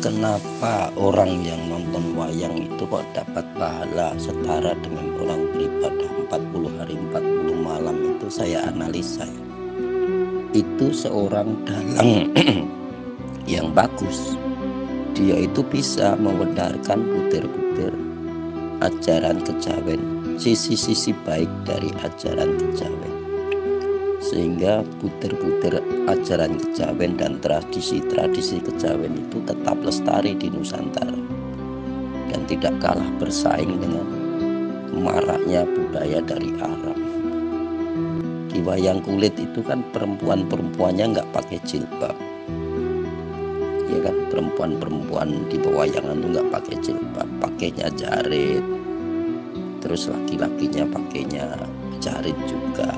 Kenapa orang yang nonton wayang itu kok dapat pahala setara dengan orang beribadah 40 hari 40 malam? Itu saya analisa. Itu seorang dalang yang bagus. Dia itu bisa mewedarkan butir-butir ajaran kejawen, sisi-sisi baik dari ajaran kejawen, sehingga butir-butir ajaran kejawen dan tradisi-tradisi kejawen itu tetap lestari di Nusantara dan tidak kalah bersaing dengan maraknya budaya dari Arab. Di wayang kulit itu kan perempuan-perempuannya nggak pakai jilbab, ya kan, perempuan-perempuan di pewayangan itu nggak pakai jilbab, pakainya jarit, terus laki-lakinya pakainya jarit juga.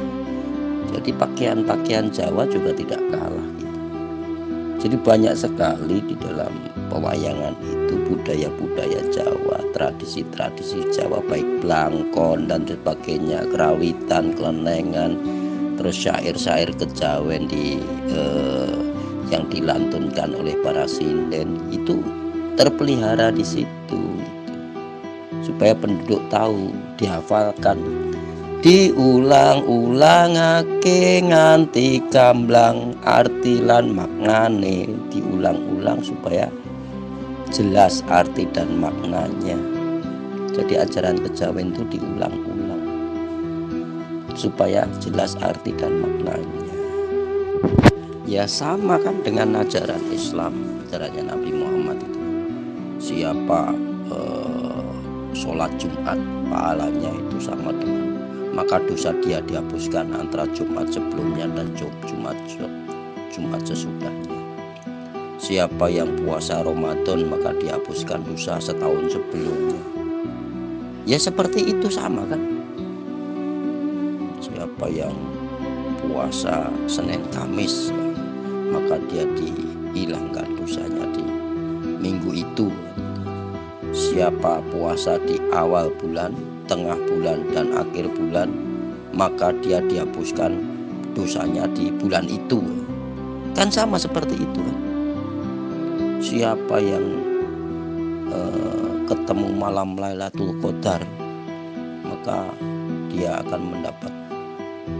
Jadi pakaian-pakaian Jawa juga tidak kalah gitu. Jadi banyak sekali di dalam pewayangan itu budaya-budaya Jawa, tradisi-tradisi Jawa, baik blangkon dan sebagainya, kerawitan, kelenengan, terus syair-syair kejawen yang dilantunkan oleh para sinden itu terpelihara di situ gitu. Supaya penduduk tahu, dihafalkan, diulang-ulangake nganti gamblang, arti lan maknane diulang-ulang supaya jelas arti dan maknanya. Jadi ajaran kejawen itu diulang-ulang supaya jelas arti dan maknanya. Ya sama kan dengan ajaran Islam, ajarannya Nabi Muhammad itu. Siapa sholat Jumat pahalanya itu sama dengan, maka dosa dia dihapuskan antara Jumat sebelumnya dan Jumat sesudahnya. Siapa yang puasa Ramadan maka dihapuskan dosa setahun sebelumnya. Ya seperti itu sama kan. Siapa yang puasa Senin Kamis maka dia dihilangkan dosanya di minggu itu. Siapa puasa di awal bulan, tengah bulan, dan akhir bulan, maka dia dihapuskan dosanya di bulan itu. Kan sama seperti itu kan. Siapa yang ketemu malam Lailatul Qadar, maka dia akan mendapat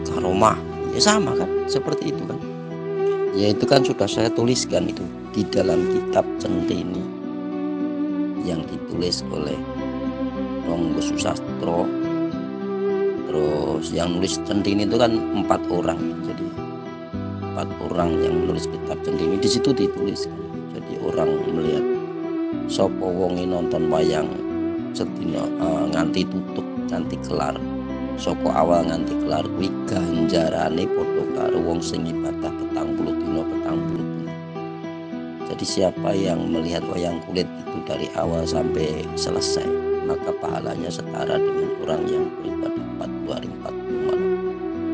karomah. Ya sama kan, seperti itu kan. Ya itu kan sudah saya tuliskan itu di dalam kitab Centini yang ditulis oleh Ronggo Susastro. Terus yang nulis Centini itu kan 4 orang, jadi 4 orang yang menulis kitab Centini di situ dituliskan. Jadi orang melihat sopo wongi nonton wayang sedina nganti tutup nganti kelar, saka awal nganti kelar kuwi ganjarane padha karo wong sing ibadah 40 dina 40 dina. Jadi siapa yang melihat wayang kulit itu dari awal sampai selesai, maka pahalanya setara dengan orang yang beribadah 40 hari 40 malam.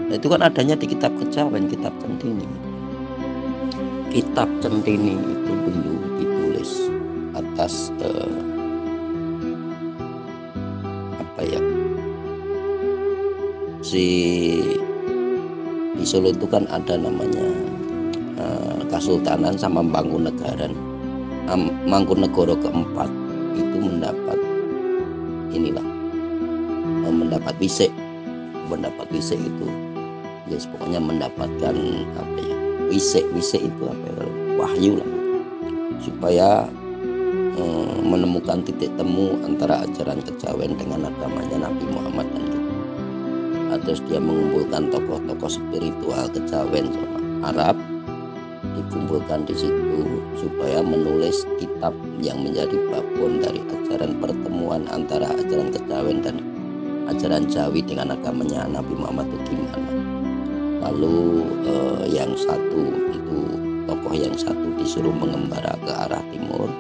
Nah, itu kan adanya di kitab kejawen, kitab Centini. Kitab Centini itu dulu ditulis atas di Solo itu kan ada namanya Kasultanan sama Mangkunegaran. Mangkunegoro keempat itu mendapat mendapat wisik itu, ya pokoknya mendapatkan wisik itu wahyu lah, supaya menemukan titik temu antara ajaran kejawen dengan agamanya Nabi Muhammad dan gitu. Terus dia mengumpulkan tokoh-tokoh spiritual kejawen sama Arab, dikumpulkan di situ supaya menulis kitab yang menjadi babon dari ajaran pertemuan antara ajaran kejawen dan ajaran Jawi dengan agamanya Nabi Muhammad itu gimana. Lalu yang satu itu, tokoh yang satu disuruh mengembara ke arah timur,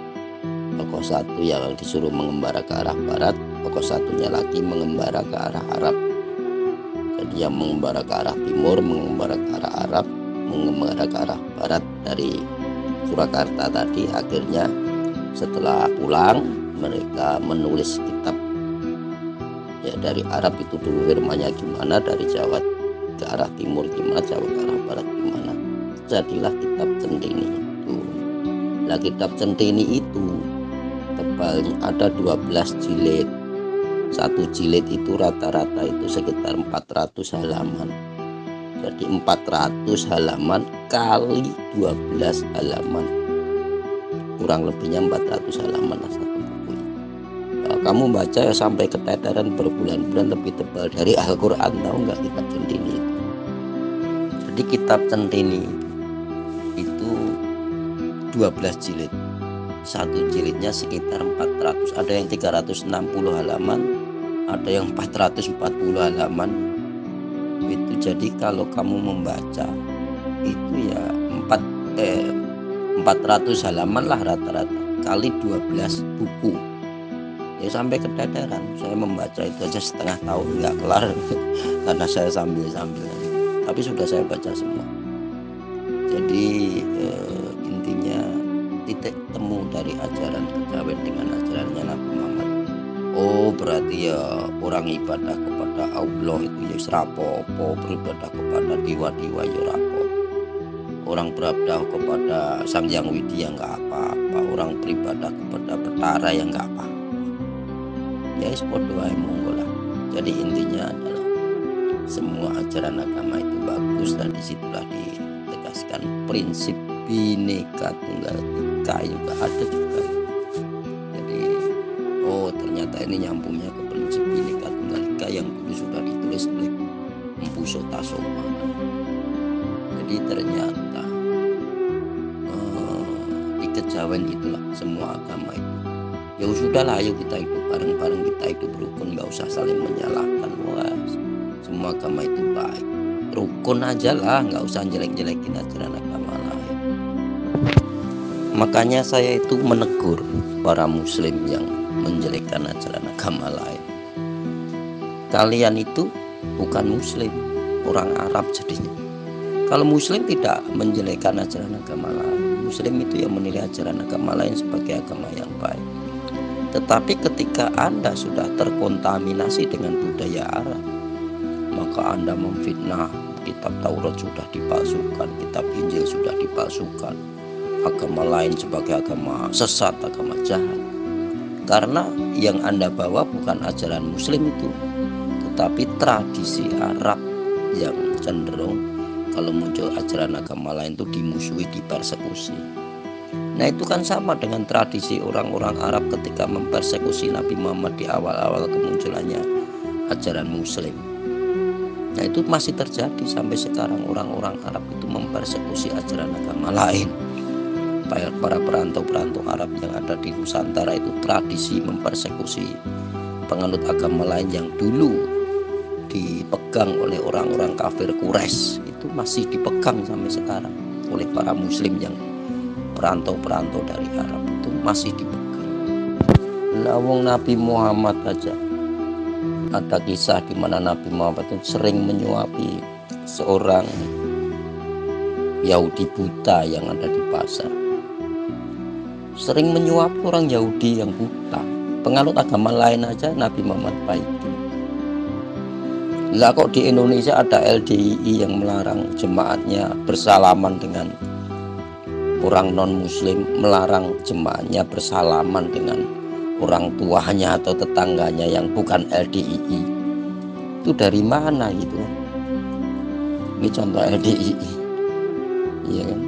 tokoh satu yang disuruh mengembara ke arah barat, tokoh satunya lagi mengembara ke arah Arab. Jadi yang mengembara ke arah timur, mengembara ke arah Arab, mengembara ke arah barat dari Surakarta tadi. Akhirnya setelah pulang mereka menulis kitab, ya dari Arab itu dulu firmannya gimana, dari Jawa ke arah timur gimana, Jawa ke arah barat gimana. Jadilah kitab Centini itu. Nah, kitab Centini itu tebalnya ada 12 jilid. Satu jilid itu rata-rata itu sekitar 400 halaman. Jadi 400 halaman kali 12 halaman, kurang lebihnya 400 halaman lah satu buku. Kalau kamu baca ya sampai keteteran berbulan-bulan, lebih tebal dari Al-Quran, tahu nggak kitab Centini itu. Jadi kitab Centini itu 12 jilid. Satu jilidnya sekitar 400, ada yang 360 halaman, ada yang 440 halaman. Itu jadi kalau kamu membaca itu ya 400 halaman lah rata-rata kali 12 buku. Ya sampai keteteran. Saya membaca itu aja setengah tahun nggak kelar karena saya sambil-sambil. Tapi sudah saya baca semua. Jadi intinya titik temu dari ajaran kejawen dengan ajarannya Nabi Muhammad. Oh, berarti ya orang ibadah kepada Allah itu ya rapopo, beribadah kepada dewa-dewa ya rapopo. Orang beribadah kepada Sang Hyang Widya nggak apa-apa, orang beribadah kepada Betara yang nggak apa-apa. Ya podo wae monggo lah. Jadi intinya adalah semua ajaran agama itu bagus, dan disitulah ditegaskan prinsip Bhinneka Tunggal Ika juga ada juga. Jadi oh ternyata ini nyambungnya ke prinsip Bhinneka Tunggal Ika yang dulu sudah ditulis oleh Empu Sotasoma. Jadi ternyata di kejawen itulah semua agama itu. Ya sudahlah, ayo kita hidup bareng-bareng, kita hidup rukun, nggak usah saling menyalahkan. Wah, semua agama itu baik, rukun aja lah, nggak usah jelek-jelekin ajaran agama lain. Makanya saya itu menegur para muslim yang menjelekkan ajaran agama lain. Kalian itu bukan muslim, orang Arab jadinya. Kalau muslim tidak menjelekkan ajaran agama lain, muslim itu yang menilai ajaran agama lain sebagai agama yang baik. Tetapi ketika Anda sudah terkontaminasi dengan budaya Arab, maka Anda memfitnah, kitab Taurat sudah dipalsukan, kitab Injil sudah dipalsukan, agama lain sebagai agama sesat, agama jahat. Karena yang Anda bawa bukan ajaran muslim itu, tetapi tradisi Arab yang cenderung kalau muncul ajaran agama lain itu dimusuhi, dipersekusi. Nah itu kan sama dengan tradisi orang-orang Arab ketika mempersekusi Nabi Muhammad di awal-awal kemunculannya ajaran muslim. Nah itu masih terjadi sampai sekarang, orang-orang Arab itu mempersekusi ajaran agama lain. Para perantau-perantau Arab yang ada di Nusantara itu tradisi mempersekusi penganut agama lain yang dulu dipegang oleh orang-orang kafir Quraisy, itu masih dipegang sampai sekarang oleh para muslim yang perantau-perantau dari Arab, itu masih dipegang. Lawang Nabi Muhammad aja ada kisah di mana Nabi Muhammad itu sering menyuapi seorang Yahudi buta yang ada di pasar. Sering menyuapi orang Yahudi yang buta, penganut agama lain aja Nabi Muhammad baiki. Lah kok di Indonesia ada LDII yang melarang jemaatnya bersalaman dengan orang non-muslim, melarang jemaatnya bersalaman dengan orang tuanya atau tetangganya yang bukan LDII. Itu dari mana gitu? Ini contoh LDII, ya kan?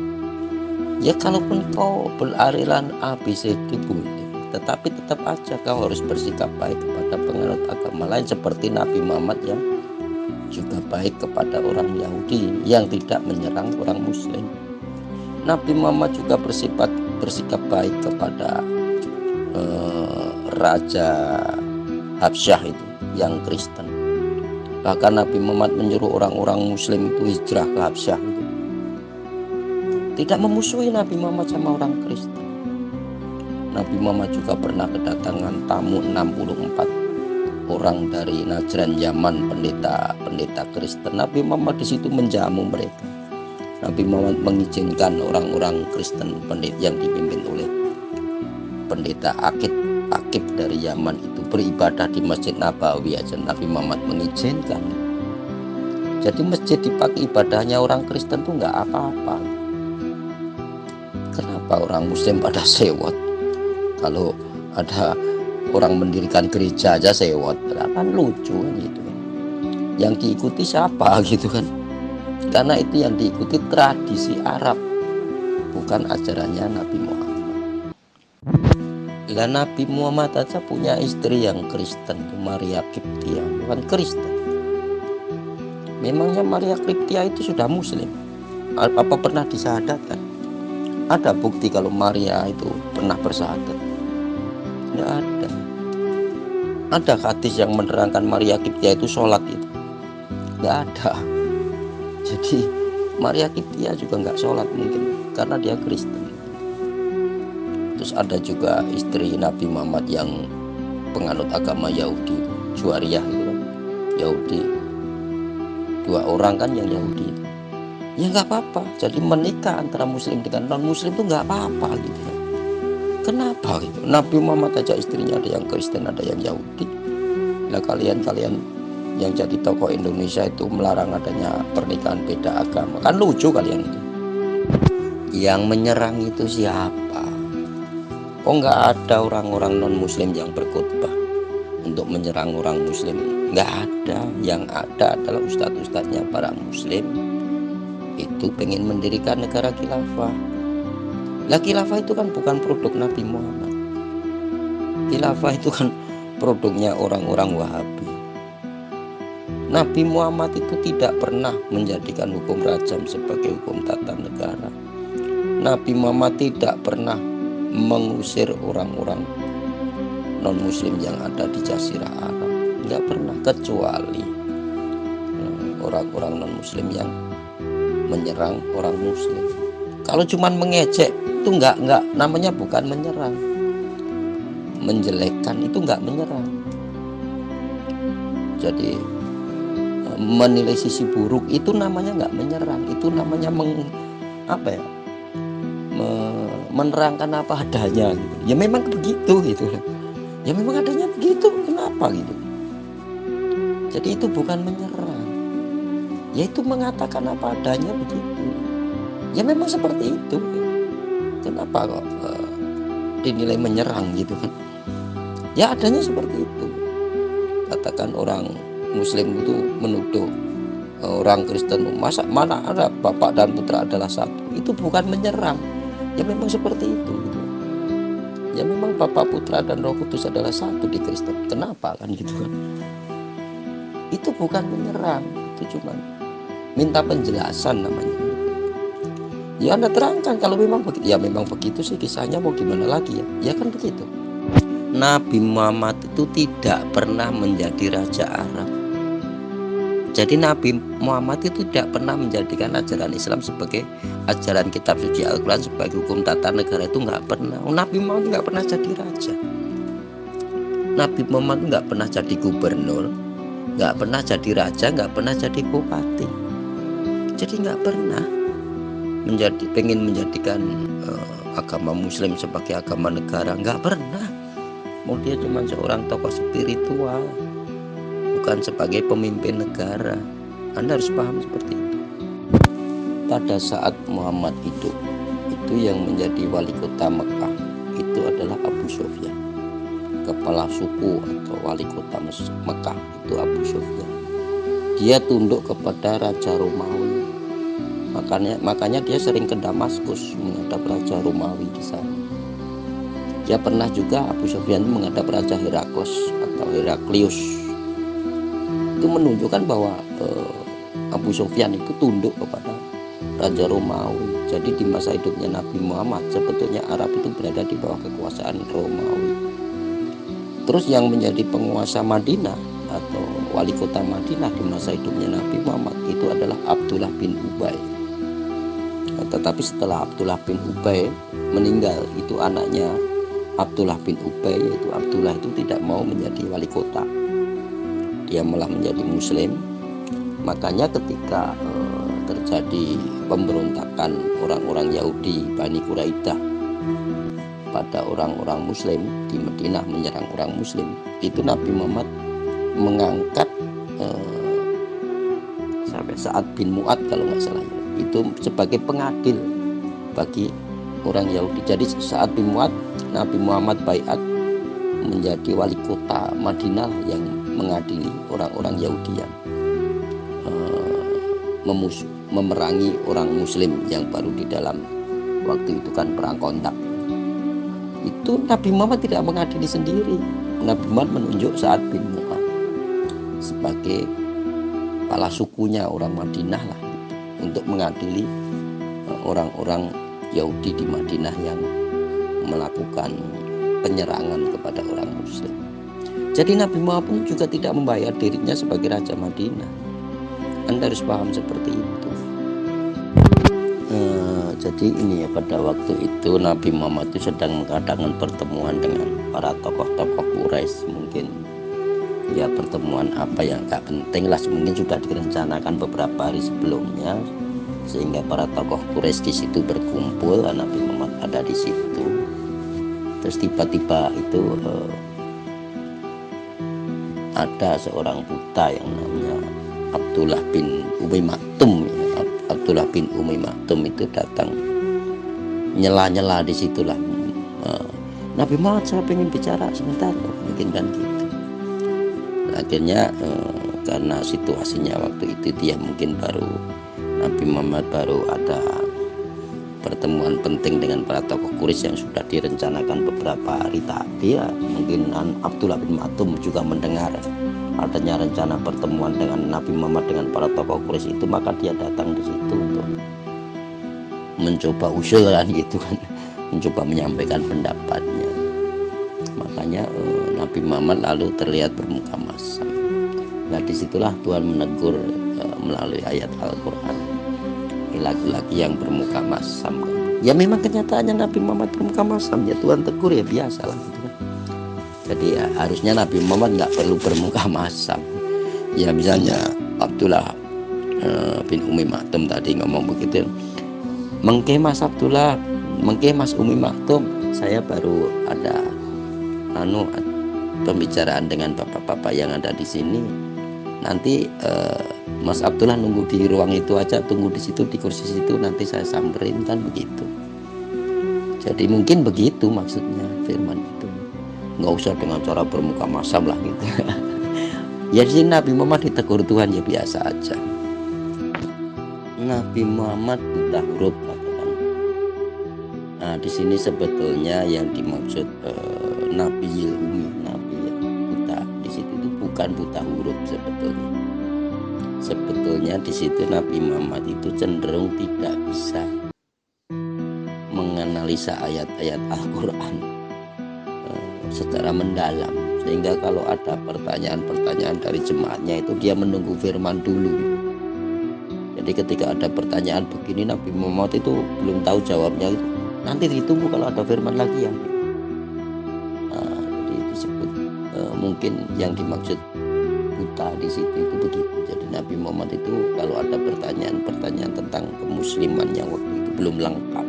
Ya kalaupun kau beraliran ABCD boleh, tetapi tetap aja kau harus bersikap baik kepada penganut agama lain seperti Nabi Muhammad yang juga baik kepada orang Yahudi yang tidak menyerang orang muslim. Nabi Muhammad juga bersikap baik kepada Raja Habsyah itu yang Kristen. Bahkan Nabi Muhammad menyuruh orang-orang muslim itu hijrah ke Habsyah itu. Tidak memusuhi Nabi Muhammad sama orang Kristen. Nabi Muhammad juga pernah kedatangan tamu 64 orang dari Najran Yaman, pendeta Kristen. Nabi Muhammad di situ menjamu mereka. Nabi Muhammad mengizinkan orang-orang Kristen yang dipimpin oleh pendeta Akib dari Yaman itu beribadah di Masjid Nabawi aja. Nabi Muhammad mengizinkan. Jadi masjid dipakai ibadahnya orang Kristen tuh nggak apa-apa. Kenapa? Kenapa orang muslim pada sewot? Kalau ada orang mendirikan gereja aja sewot, kan lucu kan gitu kan. Yang diikuti siapa gitu kan? Karena itu yang diikuti tradisi Arab, bukan ajarannya Nabi Muhammad. Lah Nabi Muhammad aja punya istri yang Kristen, Maria Qibtiyah, bukan Kristen. Memangnya Maria Qibtiyah itu sudah muslim? Apa pernah disyahadatkan? Ada bukti kalau Maria itu pernah bersyahadat? Tidak ada. Ada hadis yang menerangkan Maria Qibtiyah itu sholat itu? Tidak ada. Jadi Maria Qibtiyah juga nggak sholat mungkin karena dia Kristen. Terus ada juga istri Nabi Muhammad yang penganut agama Yahudi, Juwariyah itu kan, Yahudi. 2 orang kan yang Yahudi. Ya nggak apa-apa. Jadi menikah antara Muslim dengan non Muslim itu nggak apa-apa gitu. Kenapa gitu? Nabi Muhammad aja istrinya ada yang Kristen, ada yang Yahudi. Nah kalian yang jadi tokoh Indonesia itu melarang adanya pernikahan beda agama, kan lucu kalian itu. Yang menyerang itu siapa? Oh nggak ada orang-orang non muslim yang berkhutbah untuk menyerang orang muslim, nggak ada. Yang ada adalah ustadz-ustadznya para muslim itu pengen mendirikan negara khilafah. Lah khilafah itu kan bukan produk Nabi Muhammad. Khilafah itu kan produknya orang-orang Wahabi. Nabi Muhammad itu tidak pernah menjadikan hukum rajam sebagai hukum tata negara. Nabi Muhammad tidak pernah mengusir orang-orang non muslim yang ada di Jazirah Arab, nggak pernah, kecuali orang-orang non muslim yang menyerang orang muslim. Kalau cuman mengejek itu nggak namanya bukan menyerang. Menjelekkan itu nggak menyerang. Jadi menilai sisi buruk itu namanya nggak menyerang, itu namanya menerangkan apa adanya gitu. Ya memang begitu gitu. Ya memang adanya begitu, kenapa gitu. Jadi itu bukan menyerang, yaitu mengatakan apa adanya begitu. Ya memang seperti itu. Kenapa kok dinilai menyerang gitu kan? Ya adanya seperti itu. Katakan orang Muslim itu menuduh orang Kristen, mana ada bapak dan putra adalah satu. Itu bukan menyerang. Ya memang seperti itu gitu. Ya memang Bapa, Putra dan Roh Kudus adalah satu di Kristen. Kenapa kan gitu kan? Itu bukan menyerang, itu cuma minta penjelasan namanya. Ya Anda terangkan kalau memang begitu. Ya memang begitu sih kisahnya, mau gimana lagi ya? Ya kan begitu. Nabi Muhammad itu tidak pernah menjadi raja Arab. Jadi Nabi Muhammad itu tidak pernah menjadikan ajaran Islam sebagai ajaran kitab suci Al-Quran sebagai hukum tata negara, itu nggak pernah. Nabi Muhammad nggak pernah jadi raja. Nabi Muhammad nggak pernah jadi gubernur, nggak pernah jadi raja, nggak pernah jadi bupati. Jadi nggak pernah pengen menjadikan agama Muslim sebagai agama negara, nggak pernah. Mau dia cuma seorang tokoh spiritual, bukan sebagai pemimpin negara. Anda harus paham seperti itu. Pada saat Muhammad hidup, itu yang menjadi wali kota Mekah itu adalah Abu Sufyan. Kepala suku atau wali kota Mekah itu Abu Sufyan. Dia tunduk kepada Raja Romawi. Makanya dia sering ke Damaskus menghadap Raja Romawi di sana. Dia pernah juga Abu Sufyan menghadap Raja Herakles atau Heraklius. Itu menunjukkan bahwa Abu Sufyan itu tunduk kepada Raja Romawi. Jadi di masa hidupnya Nabi Muhammad sebetulnya Arab itu berada di bawah kekuasaan Romawi. Terus yang menjadi penguasa Madinah atau wali kota Madinah di masa hidupnya Nabi Muhammad itu adalah Abdullah bin Ubay. Tetapi setelah Abdullah bin Ubay meninggal, itu anaknya Abdullah bin Ubay, yaitu Abdullah itu tidak mau menjadi wali kota. Dia malah menjadi Muslim. Makanya ketika terjadi pemberontakan orang-orang Yahudi Bani Quraidah pada orang-orang Muslim di Madinah menyerang orang Muslim, itu Nabi Muhammad mengangkat sampai Sa'ad bin Mu'ad kalau nggak salah, itu sebagai pengadil bagi orang Yahudi. Jadi saat Nabi Muhammad baiat menjadi wali kota Madinah yang mengadili orang-orang Yahudi yang memerangi orang Muslim yang baru di dalam waktu itu kan perang kontak. Itu Nabi Muhammad tidak mengadili sendiri. Nabi Muhammad menunjuk Sa'ad bin Mu'adz sebagai kepala sukunya orang Madinah lah gitu, untuk mengadili orang-orang Yahudi di Madinah yang melakukan penyerangan kepada orang Muslim. Jadi Nabi Muhammad juga tidak membayar dirinya sebagai Raja Madinah. Anda harus paham seperti itu. Jadi ini ya, pada waktu itu Nabi Muhammad itu sedang mengadakan pertemuan dengan para tokoh-tokoh Quraisy. Mungkin ya pertemuan apa yang gak penting lah, mungkin sudah direncanakan beberapa hari sebelumnya, sehingga para tokoh Quraisy di situ berkumpul. Nabi Muhammad ada di situ. Terus tiba-tiba itu ada seorang buta yang namanya Abdullah bin Umi Maktum. Abdullah bin Umi Maktum itu datang nyela-nyela di situlah. Nabi Muhammad, saya pengen bicara sebentar, mungkin kan gitu. Akhirnya karena situasinya waktu itu dia mungkin Nabi Muhammad baru ada pertemuan penting dengan para tokoh Quraisy yang sudah direncanakan beberapa hari tadi ya. Mungkin Abdullah bin Maktum juga mendengar adanya rencana pertemuan dengan Nabi Muhammad dengan para tokoh Quraisy itu, maka dia datang di situ untuk mencoba usul kan gitu kan, mencoba menyampaikan pendapatnya. Makanya Nabi Muhammad lalu terlihat bermuka masam. Nah disitulah Tuhan menegur melalui ayat Al-Quran, laki-laki yang bermuka masam. Ya memang kenyataannya Nabi Muhammad bermuka masam, ya Tuhan tegur, ya biasa lah gitu kan. Jadi ya, harusnya Nabi Muhammad nggak perlu bermuka masam. Ya misalnya Abdullah bin Umi Maktum tadi ngomong begitu, mengke Mas Abdullah, mengke Mas Umi Maktum, saya baru ada pembicaraan dengan bapak-bapak yang ada di sini. Nanti Mas Abdullah nunggu di ruang itu aja, tunggu di situ di kursi situ, nanti saya samperin, kan begitu. Jadi mungkin begitu maksudnya firman itu. Nggak usah dengan cara bermuka masam lah gitu. Ya di sini Nabi Muhammad ditegur Tuhan ya biasa aja. Nabi Muhammad buta huruf katakan. Nah di sini sebetulnya yang dimaksud Nabi Umi, Nabi yang buta di situ itu bukan buta huruf sebetulnya. Sebetulnya di situ Nabi Muhammad itu cenderung tidak bisa menganalisa ayat-ayat Al-Quran secara mendalam, sehingga kalau ada pertanyaan-pertanyaan dari jemaatnya itu dia menunggu firman dulu. Jadi ketika ada pertanyaan begini Nabi Muhammad itu belum tahu jawabnya, nanti ditunggu kalau ada firman lagi ya. Jadi disebut mungkin yang dimaksud buta di situ itu begitu. Jadi Nabi Muhammad itu kalau ada pertanyaan-pertanyaan tentang kemusliman yang waktu itu belum lengkap,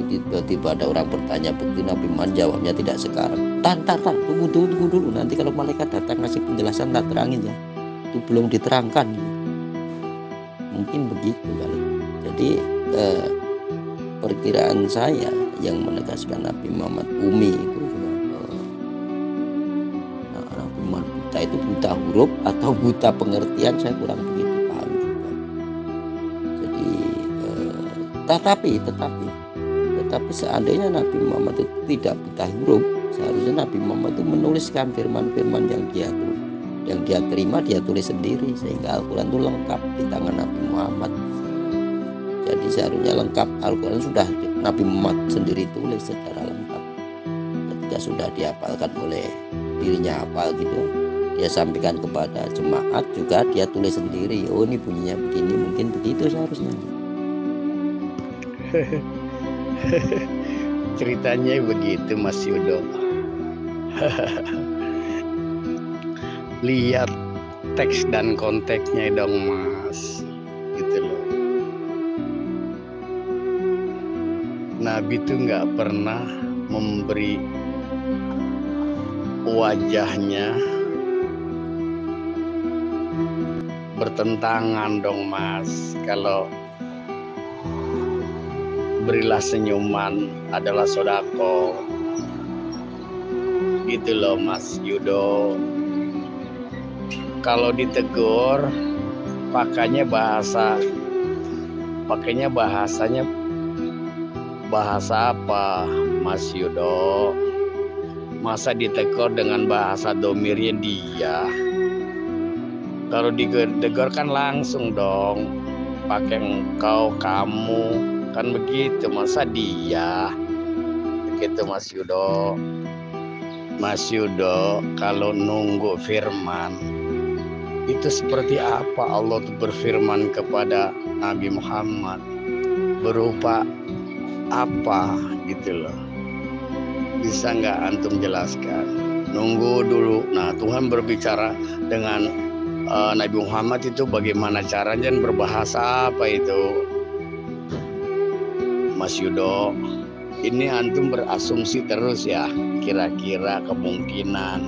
tiba-tiba ada orang bertanya begitu, Nabi Muhammad jawabnya tidak sekarang, tunggu dulu, nanti kalau malaikat datang ngasih penjelasan tak terangin ya, itu belum diterangkan. Mungkin begitu kali. Jadi perkiraan saya yang menegaskan Nabi Muhammad Umi itu Nabi Muhammad buta itu buta huruf atau buta pengertian, saya kurang begitu paham juga. Jadi tetapi seandainya Nabi Muhammad itu tidak buta huruf, seharusnya Nabi Muhammad itu menuliskan firman-firman yang dia terima, dia tulis sendiri, sehingga Al-Quran itu lengkap di tangan Nabi Muhammad. Jadi seharusnya lengkap, Al-Quran sudah Nabi Muhammad sendiri tulis secara lengkap. Ketika sudah dihafalkan oleh dirinya hafal gitu, dia sampaikan kepada jemaat juga, dia tulis sendiri. Oh ini bunyinya begini, mungkin begitu seharusnya. Ceritanya begitu Mas Yudo. Lihat teks dan konteksnya dong Mas, gitu loh. Nabi tuh nggak pernah memberi wajahnya bertentangan dong Mas. Kalau berilah senyuman adalah sodako. Gitu loh Mas Yudo. Kalau ditegur pakainya bahasanya bahasa apa Mas Yudo? Masa ditegur dengan bahasa domirnya dia? Kalau ditegur kan langsung dong, pakai engkau, kamu, kan begitu. Masa dia? Begitu Mas Yudo. Mas Yudo, kalau nunggu firman itu seperti apa Allah tuh berfirman kepada Nabi Muhammad, berupa apa gitu loh. Bisa nggak antum jelaskan? Nunggu dulu. Nah, Tuhan berbicara dengan Nabi Muhammad itu bagaimana caranya dan berbahasa apa itu? Mas Yudo, ini antum berasumsi terus ya, kira-kira kemungkinan.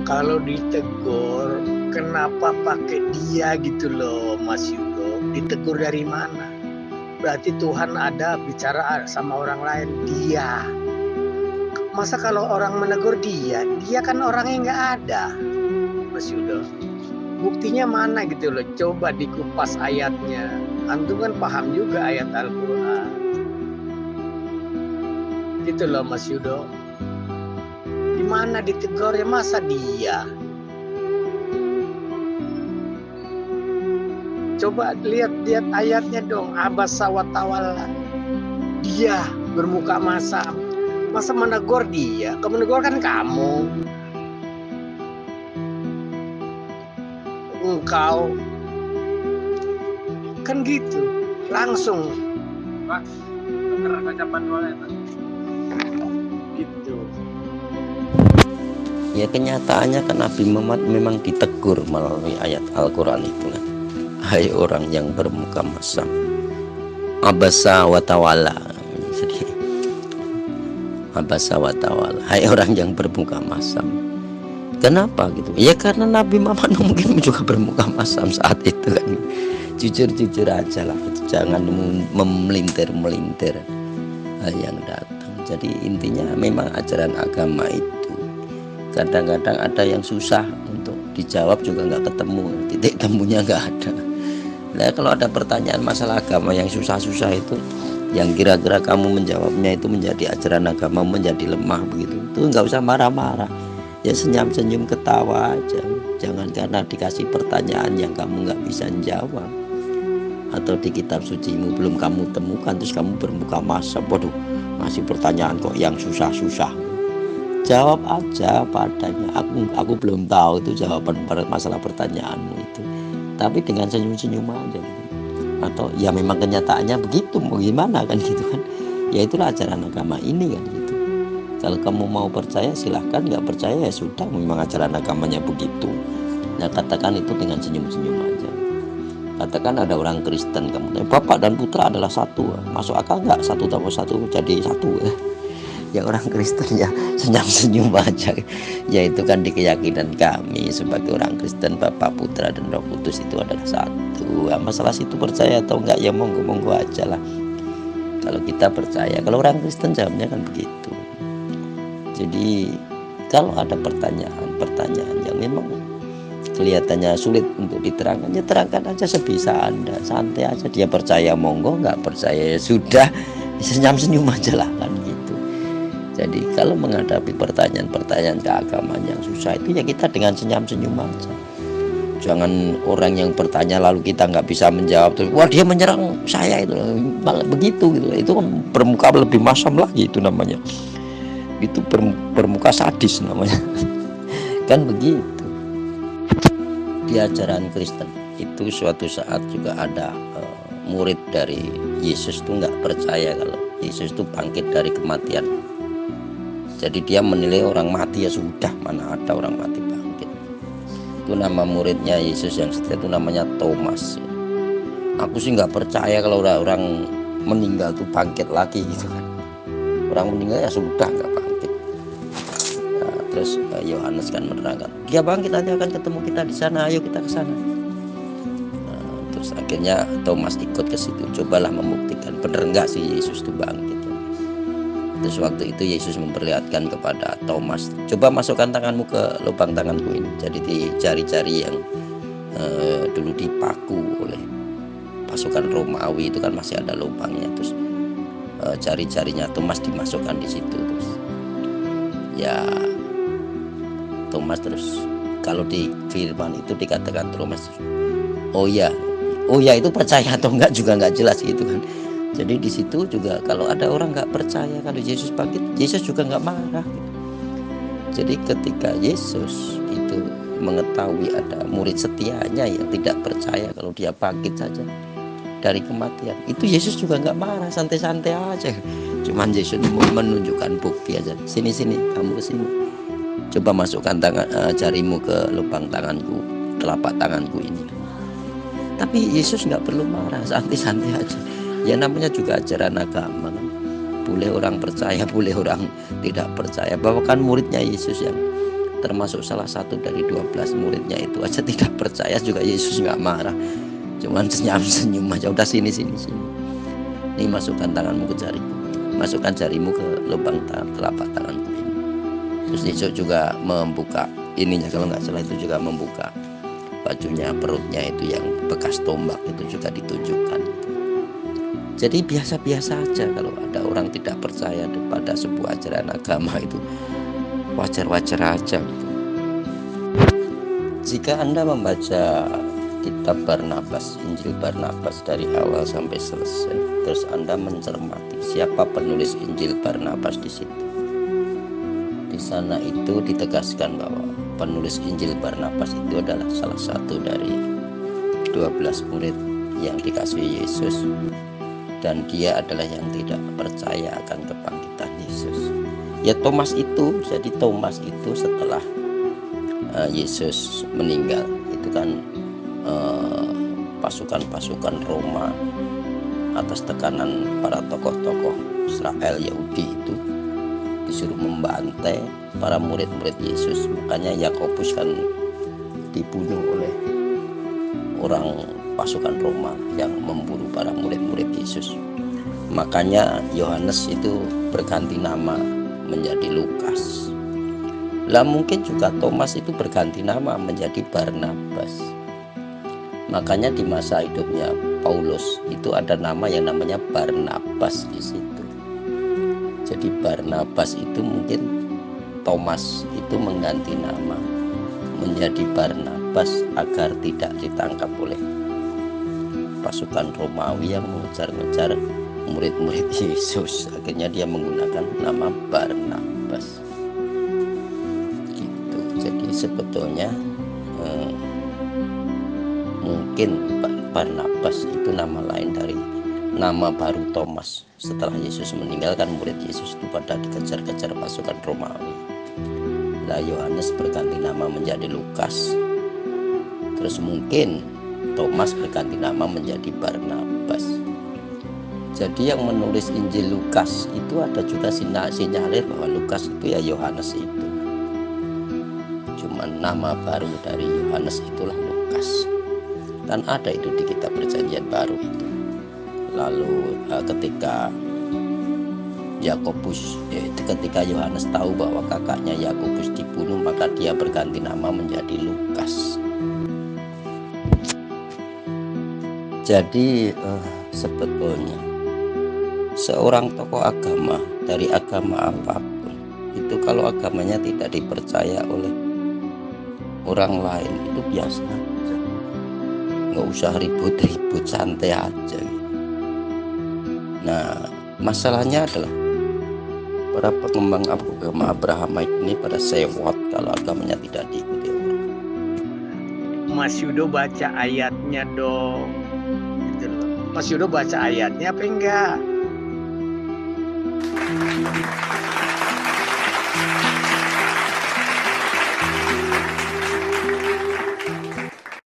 Kalau ditegur, kenapa pakai dia gitu loh Mas Yudo? Ditegur dari mana? Berarti Tuhan ada bicara sama orang lain, dia. Masa kalau orang menegur dia kan orangnya nggak ada, Mas Yudo. Buktinya mana gitu loh, coba dikupas ayatnya. Antum kan paham juga ayat Al-Quran. Gitu loh Mas Yudo. Di mana ditegur ya, masa dia? Coba lihat ayatnya dong, abasa wa tawalla. Dia bermuka masam. Masa menegur dia? Kamu menegur kan kamu. Engkau. Kan gitu. Langsung. Pak, tuker kaca panduannya, Pak. Gitu. Ya kenyataannya kan Nabi Muhammad memang ditegur melalui ayat Al-Quran itu kan. Hai orang yang bermuka masam, abasa wa tawalla. Jadi abasa wa tawalla, hai orang yang bermuka masam. Kenapa gitu? Ya karena Nabi Muhammad mungkin juga bermuka masam saat itu kan. Jujur-jujur aja lah, jangan memelintir yang datang. Jadi intinya memang ajaran agama itu kadang-kadang ada yang susah untuk dijawab juga nggak ketemu, titik temunya nggak ada. Nah, kalau ada pertanyaan masalah agama yang susah-susah itu, yang kira-kira kamu menjawabnya itu menjadi ajaran agama menjadi lemah begitu, itu nggak usah marah-marah, ya senyum-senyum ketawa aja. Jangan karena dikasih pertanyaan yang kamu nggak bisa jawab atau di kitab sucimu belum kamu temukan terus kamu bermuka masam, waduh masih pertanyaan kok yang susah-susah. Jawab aja padanya, aku belum tahu itu jawaban masalah pertanyaanmu itu, tapi dengan senyum-senyum aja gitu. Atau ya memang kenyataannya begitu, mau gimana kan gitu kan, ya itulah ajaran agama ini kan gitu. Kalau kamu mau percaya silahkan, nggak percaya ya sudah, memang ajaran agamanya begitu. Nah katakan itu dengan senyum-senyum aja. Katakan ada orang Kristen, kamu tanya bapak dan putra adalah satu, masuk akal nggak? Satu tambah satu jadi satu ya. Ya orang Kristen ya senyum-senyum aja. Ya itu kan di keyakinan kami sebagai orang Kristen, Bapa, Putra dan Roh Kudus itu adalah satu. Nah, masalah situ percaya atau enggak ya monggo-monggo aja lah. Kalau kita percaya, kalau orang Kristen jawabnya kan begitu. Jadi kalau ada pertanyaan yang memang kelihatannya sulit untuk diterangkan, ya terangkan aja sebisa Anda, santai aja. Dia percaya monggo, nggak percaya ya sudah, senyum-senyum aja lah kan gitu. Jadi kalau menghadapi pertanyaan-pertanyaan keagamaan yang susah itu ya kita dengan senyum-senyum aja. Jangan orang yang bertanya lalu kita nggak bisa menjawab terus, wah dia menyerang saya itu, malah begitu gitu. Itu kan bermuka lebih masam lagi itu namanya. Itu bermuka sadis namanya. Kan begitu. Di ajaran Kristen itu suatu saat juga ada murid dari Yesus itu nggak percaya kalau Yesus itu bangkit dari kematian. Jadi dia menilai orang mati ya sudah, mana ada orang mati bangkit. Itu nama muridnya Yesus yang setia itu namanya Thomas. Aku sih nggak percaya kalau orang meninggal tuh bangkit lagi gitu kan. Orang meninggal ya sudah nggak bangkit. Nah, terus Yohanes kan menerangkan, dia bangkit nanti akan ketemu kita di sana, ayo kita ke sana. Nah, terus Terus akhirnya Thomas ikut ke situ, cobalah membuktikan benar enggak sih Yesus itu bangkit. Terus waktu itu Yesus memperlihatkan kepada Thomas, coba masukkan tanganmu ke lubang tanganku ini. Jadi di jari-jari yang dulu dipaku oleh pasukan Romawi itu kan masih ada lubangnya. Terus jari-jarinya Thomas dimasukkan di situ. Terus ya Thomas, terus kalau di firman itu dikatakan Thomas, oh ya itu percaya atau enggak juga enggak jelas gitu kan. Jadi di situ juga kalau ada orang nggak percaya kalau Yesus bangkit, Yesus juga nggak marah gitu. Jadi ketika Yesus itu mengetahui ada murid setianya yang tidak percaya kalau dia bangkit saja dari kematian, itu Yesus juga nggak marah, santai-santai aja. Cuman Yesus menunjukkan bukti aja. Sini kamu kesini, coba masukkan jarimu ke lubang tanganku, telapak tanganku ini. Tapi Yesus nggak perlu marah, santai-santai aja. Ya namanya juga ajaran agama kan. Boleh orang percaya, boleh orang tidak percaya. Bahkan muridnya Yesus yang termasuk salah satu dari 12 muridnya itu aja tidak percaya juga Yesus nggak marah. Cuman senyum aja, udah sini. Ini masukkan tanganmu ke jariku, masukkan jarimu ke lubang telapak tanganku ini. Terus Yesus juga membuka ininya, kalau nggak salah itu juga membuka bajunya, perutnya itu yang bekas tombak itu juga ditunjukkan. Jadi biasa-biasa aja kalau ada orang tidak percaya pada sebuah ajaran agama, itu wajar-wajar aja gitu. Jika Anda membaca kitab Barnabas, Injil Barnabas dari awal sampai selesai, terus Anda mencermati siapa penulis Injil Barnabas di situ. Di sana itu ditegaskan bahwa penulis Injil Barnabas itu adalah salah satu dari 12 murid yang dikasihi Yesus, dan dia adalah yang tidak percaya akan kebangkitan Yesus. Ya Thomas itu, jadi Thomas itu setelah Yesus meninggal, itu kan pasukan-pasukan Roma atas tekanan para tokoh-tokoh Israel Yahudi itu disuruh membantai para murid-murid Yesus. Makanya Yakobus kan dibunuh oleh orang pasukan Roma yang memburu para murid-murid Yesus. Makanya Yohanes itu berganti nama menjadi Lukas. Lah mungkin juga Thomas itu berganti nama menjadi Barnabas. Makanya di masa hidupnya Paulus itu ada nama yang namanya Barnabas di situ. Jadi Barnabas itu mungkin Thomas itu mengganti nama menjadi Barnabas agar tidak ditangkap oleh pasukan Romawi yang mengejar-ngejar murid-murid Yesus. Akhirnya dia menggunakan nama Barnabas gitu. Jadi sebetulnya mungkin Barnabas itu nama lain dari nama baru Thomas. Setelah Yesus meninggalkan, murid Yesus itu pada dikejar-kejar pasukan Romawi. Lah Yohanes berganti nama menjadi Lukas. Terus mungkin Thomas berganti nama menjadi Barnabas. Jadi yang menulis Injil Lukas itu ada juga sinyalir bahwa Lukas itu ya Yohanes itu. Cuman nama baru dari Yohanes itulah Lukas. Kan ada itu di kitab Perjanjian Baru itu. Lalu ketika ketika Yohanes tahu bahwa kakaknya Yakobus dibunuh, maka dia berganti nama menjadi Lukas. Jadi sebetulnya seorang tokoh agama dari agama apapun itu, kalau agamanya tidak dipercaya oleh orang lain, itu biasa aja, nggak usah ribut-ribut, santai aja. Nah masalahnya adalah para pengembang agama Abrahamite ini pada sewot kalau agamanya tidak diikuti orang. Mas Yudo baca ayatnya dong. Gitu loh. Mas Yudo baca ayatnya apa enggak?